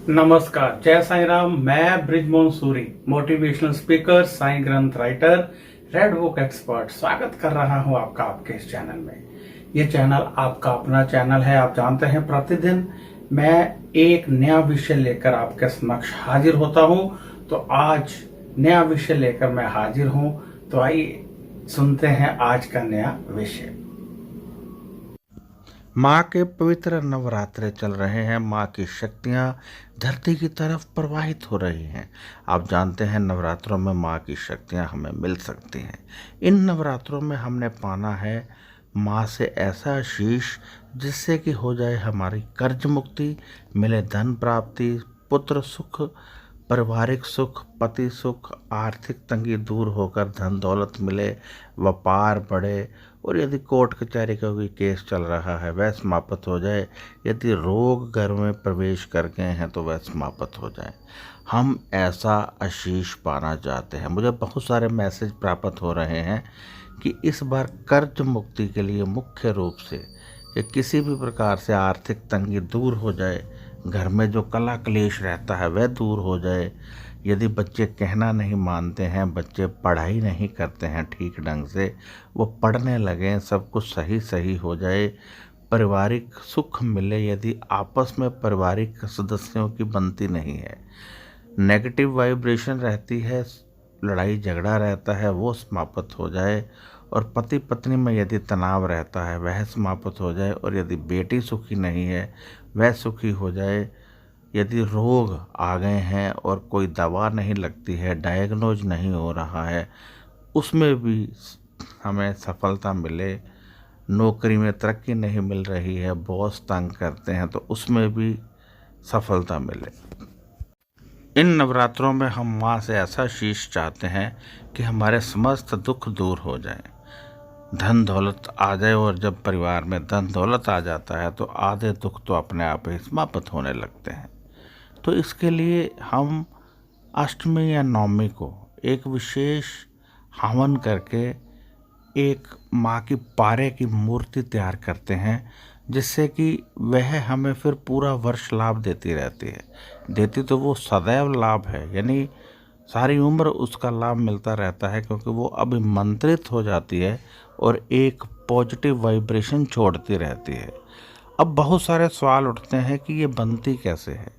नमस्कार, जय साईं राम। मैं ब्रिजमोहन सूरी, मोटिवेशनल स्पीकर, साईं ग्रंथ राइटर, रेड बुक एक्सपर्ट, स्वागत कर रहा हूं आपका आपके इस चैनल में। ये चैनल आपका अपना चैनल है। आप जानते हैं प्रतिदिन मैं एक नया विषय लेकर आपके समक्ष हाजिर होता हूं। तो आज नया विषय लेकर मैं हाजिर हूं। तो आइए सुनते हैं आज का नया विषय। माँ के पवित्र नवरात्रे चल रहे हैं। माँ की शक्तियाँ धरती की तरफ प्रवाहित हो रही हैं। आप जानते हैं नवरात्रों में माँ की शक्तियाँ हमें मिल सकती हैं। इन नवरात्रों में हमने पाना है माँ से ऐसा आशीष जिससे कि हो जाए हमारी कर्ज मुक्ति, मिले धन प्राप्ति, पुत्र सुख, पारिवारिक सुख, पति सुख, आर्थिक तंगी दूर होकर धन दौलत मिले, व्यापार बढ़े, और यदि कोर्ट कचहरी का कोई केस चल रहा है वह समाप्त हो जाए। यदि रोग घर में प्रवेश कर गए हैं तो वह समाप्त हो जाए। हम ऐसा आशीष पाना चाहते हैं। मुझे बहुत सारे मैसेज प्राप्त हो रहे हैं कि इस बार कर्ज मुक्ति के लिए मुख्य रूप से कि किसी भी प्रकार से आर्थिक तंगी दूर हो जाए, घर में जो कला क्लेश रहता है वह दूर हो जाए। यदि बच्चे कहना नहीं मानते हैं, बच्चे पढ़ाई नहीं करते हैं ठीक ढंग से, वो पढ़ने लगें, सब कुछ सही सही हो जाए, पारिवारिक सुख मिले। यदि आपस में पारिवारिक सदस्यों की बनती नहीं है, नेगेटिव वाइब्रेशन रहती है, लड़ाई झगड़ा रहता है, वो समाप्त हो जाए। और पति पत्नी में यदि तनाव रहता है वह समाप्त हो जाए। और यदि बेटी सुखी नहीं है वह सुखी हो जाए। यदि रोग आ गए हैं और कोई दवा नहीं लगती है, डायग्नोज नहीं हो रहा है, उसमें भी हमें सफलता मिले। नौकरी में तरक्की नहीं मिल रही है, बॉस तंग करते हैं, तो उसमें भी सफलता मिले। इन नवरात्रों में हम माँ से ऐसा शीश चाहते हैं कि हमारे समस्त दुख दूर हो जाए, धन दौलत आ जाए। और जब परिवार में धन दौलत आ जाता है तो आधे दुख तो अपने आप ही समाप्त होने लगते हैं। तो इसके लिए हम अष्टमी या नवमी को एक विशेष हवन करके एक माँ की पारे की मूर्ति तैयार करते हैं, जिससे कि वह हमें फिर पूरा वर्ष लाभ देती रहती है। देती तो वो सदैव लाभ है, यानी सारी उम्र उसका लाभ मिलता रहता है, क्योंकि वो अभिमंत्रित हो जाती है और एक पॉजिटिव वाइब्रेशन छोड़ती रहती है। अब बहुत सारे सवाल उठते हैं कि ये बनती कैसे है।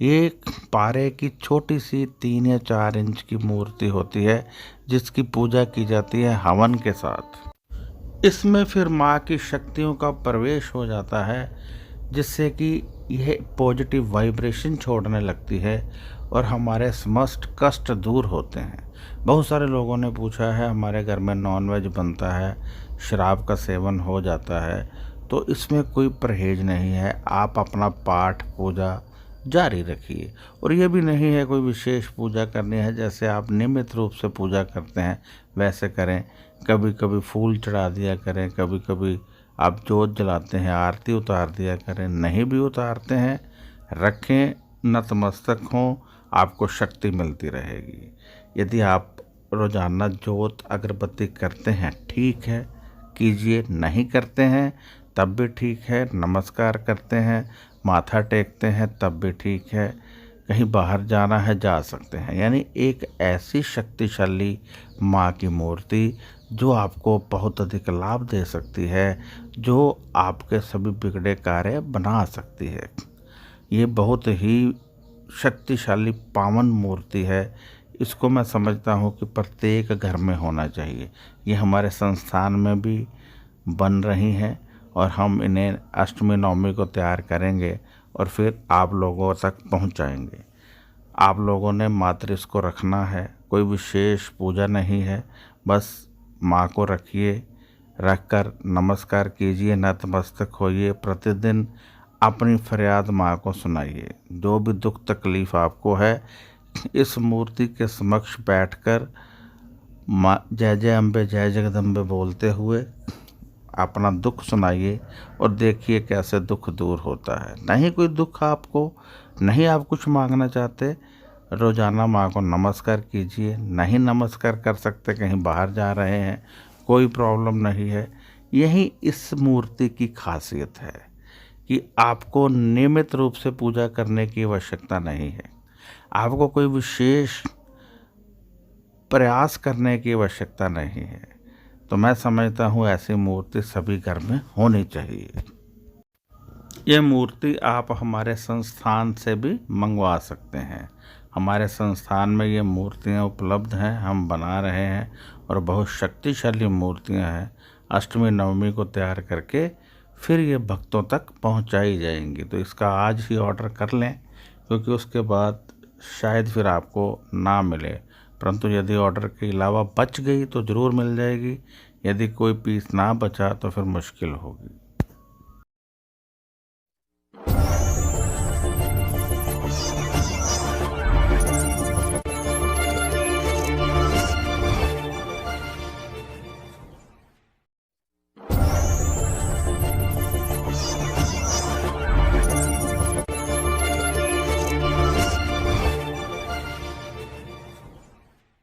ये पारे की छोटी सी 3 या 4 इंच की मूर्ति होती है, जिसकी पूजा की जाती है हवन के साथ। इसमें फिर माँ की शक्तियों का प्रवेश हो जाता है, जिससे कि यह पॉजिटिव वाइब्रेशन छोड़ने लगती है और हमारे समस्त कष्ट दूर होते हैं। बहुत सारे लोगों ने पूछा है, हमारे घर में नॉनवेज बनता है, शराब का सेवन हो जाता है, तो इसमें कोई परहेज नहीं है। आप अपना पाठ पूजा जारी रखिए। और ये भी नहीं है कोई विशेष पूजा करनी है, जैसे आप नियमित रूप से पूजा करते हैं वैसे करें। कभी कभी फूल चढ़ा दिया करें, कभी कभी आप जोत जलाते हैं, आरती उतार दिया करें। नहीं भी उतारते हैं, रखें, नतमस्तक हों, आपको शक्ति मिलती रहेगी। यदि आप रोज़ाना जोत अगरबत्ती करते हैं, ठीक है, कीजिए। नहीं करते हैं तब भी ठीक है। नमस्कार करते हैं, माथा टेकते हैं, तब भी ठीक है। कहीं बाहर जाना है, जा सकते हैं। यानी एक ऐसी शक्तिशाली माँ की मूर्ति जो आपको बहुत अधिक लाभ दे सकती है, जो आपके सभी बिगड़े कार्य बना सकती है। ये बहुत ही शक्तिशाली पावन मूर्ति है। इसको मैं समझता हूँ कि प्रत्येक घर में होना चाहिए। ये हमारे संस्थान में भी बन रही हैं और हम इन्हें अष्टमी नवमी को तैयार करेंगे और फिर आप लोगों तक पहुंचाएंगे। आप लोगों ने मात्र इसको रखना है, कोई विशेष पूजा नहीं है। बस माँ को रखिए, रखकर नमस्कार कीजिए, नतमस्तक होइए, प्रतिदिन अपनी फरियाद माँ को सुनाइए। जो भी दुख तकलीफ आपको है, इस मूर्ति के समक्ष बैठकर माँ जय जय अम्बे जय जगदम्बे बोलते हुए अपना दुख सुनाइए और देखिए कैसे दुख दूर होता है। नहीं कोई दुख आपको, नहीं आप कुछ मांगना चाहते, रोज़ाना माँ को नमस्कार कीजिए। नहीं नमस्कार कर सकते, कहीं बाहर जा रहे हैं, कोई प्रॉब्लम नहीं है। यही इस मूर्ति की खासियत है। कि आपको नियमित रूप से पूजा करने की आवश्यकता नहीं है, आपको कोई विशेष प्रयास करने की आवश्यकता नहीं है। तो मैं समझता हूँ ऐसी मूर्ति सभी घर में होनी चाहिए। ये मूर्ति आप हमारे संस्थान से भी मंगवा सकते हैं। हमारे संस्थान में ये मूर्तियाँ उपलब्ध हैं, हम बना रहे हैं और बहुत शक्तिशाली मूर्तियाँ हैं। अष्टमी नवमी को तैयार करके फिर ये भक्तों तक पहुंचाई जाएंगी। तो इसका आज ही ऑर्डर कर लें, क्योंकि उसके बाद शायद फिर आपको ना मिले, परंतु यदि ऑर्डर के अलावा बच गई तो ज़रूर मिल जाएगी। यदि कोई पीस ना बचा तो फिर मुश्किल होगी।